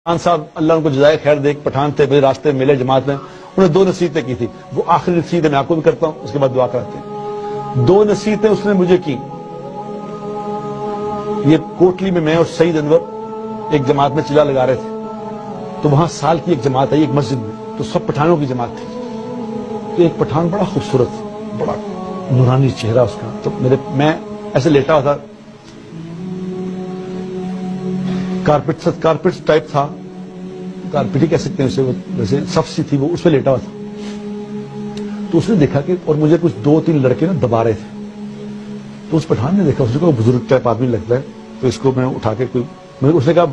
خان صاحب اللہ ان کو جزائے خیر دے، ایک پٹھان تھے، میرے راستے میں ملے جماعت میں، انہوں نے 2 نصیحتیں کی تھی. وہ آخری نصیحت میں آپ کو بھی کرتا ہوں، اس کے بعد دعا کراتے ہیں. 2 نصیحتیں اس نے مجھے کی. یہ کوٹلی میں اور سعید انور ایک جماعت میں چلا لگا رہے تھے، تو وہاں سال کی ایک جماعت آئی ایک مسجد میں، تو سب پٹھانوں کی جماعت تھی. تو ایک پٹھان بڑا خوبصورت، بڑا نورانی چہرہ اس کا، تو میں ایسے لیٹا ہوا تھا، کارپیٹ ٹائپ تھا، کارپیٹ ہی کہہ سکتے ہیں اسے، ویسے صف سی تھی، وہ اس پہ لیٹا ہوا تھا. تو اس نے دیکھا کہ اور مجھے کچھ 2-3 لڑکے نا دبا رہے تھے. تو اس پٹھان نے دیکھا، اس نے کہا بزرگ ٹائپ آدمی لگتا ہے، تو اس کو میں اٹھا کے اس نے کہا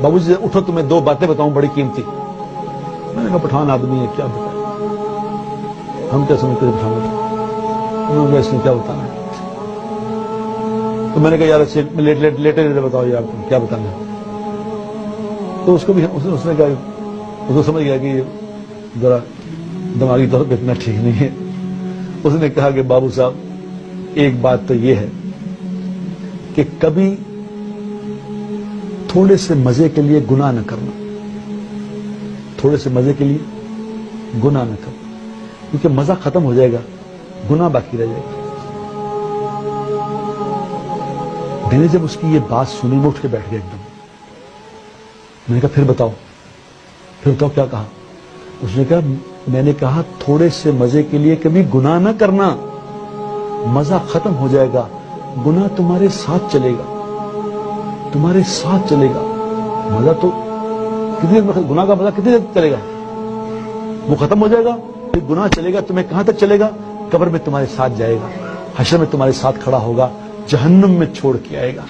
بابو جی اٹھو، تمہیں 2 باتیں بتاؤں بڑی قیمتی. میں نے کہا پٹھان آدمی ہے، کیا بتائیں، ہم کیا سمجھتے ہیں پٹھان ہوتا. انہوں نے اس نے کیا بتانا ہے. تو میں نے کہا یار اچھے لیٹے بتاؤ یار تم کیا بتانا ہے. تو اس کو بھی اس نے کہا، اس کو سمجھ گیا کہ یہ ذرا دماغی طور پہ اتنا ٹھیک نہیں ہے. اس نے کہا کہ بابو صاحب ایک بات تو یہ ہے کہ کبھی تھوڑے سے مزے کے لیے گناہ نہ کرنا، تھوڑے سے مزے کے لیے گناہ نہ کرنا، کیونکہ مزہ ختم ہو جائے گا، گناہ باقی رہ جائے گا. میں نے جب اس کی یہ بات سنی، میں اٹھ کے بیٹھ گیا ایک دم. میں نے کہا پھر بتاؤ کیا کہا. اس نے کہا میں نے کہا تھوڑے سے مزے کے لیے کبھی گناہ نہ کرنا، مزہ ختم ہو جائے گا، گناہ تمہارے ساتھ چلے گا، تمہارے ساتھ چلے گا. مزہ تو کتنی دیر، گناہ کا مزہ کتنی دیر چلے گا، وہ ختم ہو جائے گا، پھر گناہ چلے گا. تمہیں کہاں تک چلے گا؟ قبر میں تمہارے ساتھ جائے گا، حشر میں تمہارے ساتھ کھڑا ہوگا، جہنم میں چھوڑ کے آئے گا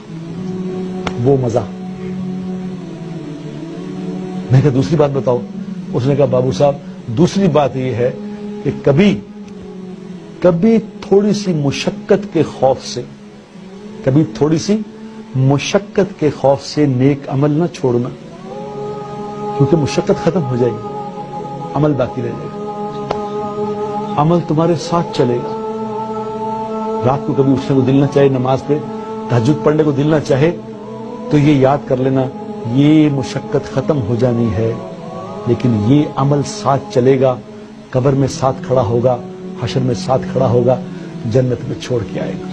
وہ مزہ. میں نے کہا دوسری بات بتاؤ. اس نے کہا بابو صاحب دوسری بات یہ ہے کہ کبھی تھوڑی سی مشقت کے خوف سے، کبھی تھوڑی سی مشقت کے خوف سے نیک عمل نہ چھوڑنا، کیونکہ مشقت ختم ہو جائے گی، عمل باقی رہ جائے گا، عمل تمہارے ساتھ چلے گا. رات کو کبھی اٹھنے کو دل نہ چاہے، نماز پہ تہجد پڑھنے کو دل نہ چاہے، تو یہ یاد کر لینا یہ مشقت ختم ہو جانی ہے، لیکن یہ عمل ساتھ چلے گا، قبر میں ساتھ کھڑا ہوگا، حشر میں ساتھ کھڑا ہوگا، جنت میں چھوڑ کے آئے گا.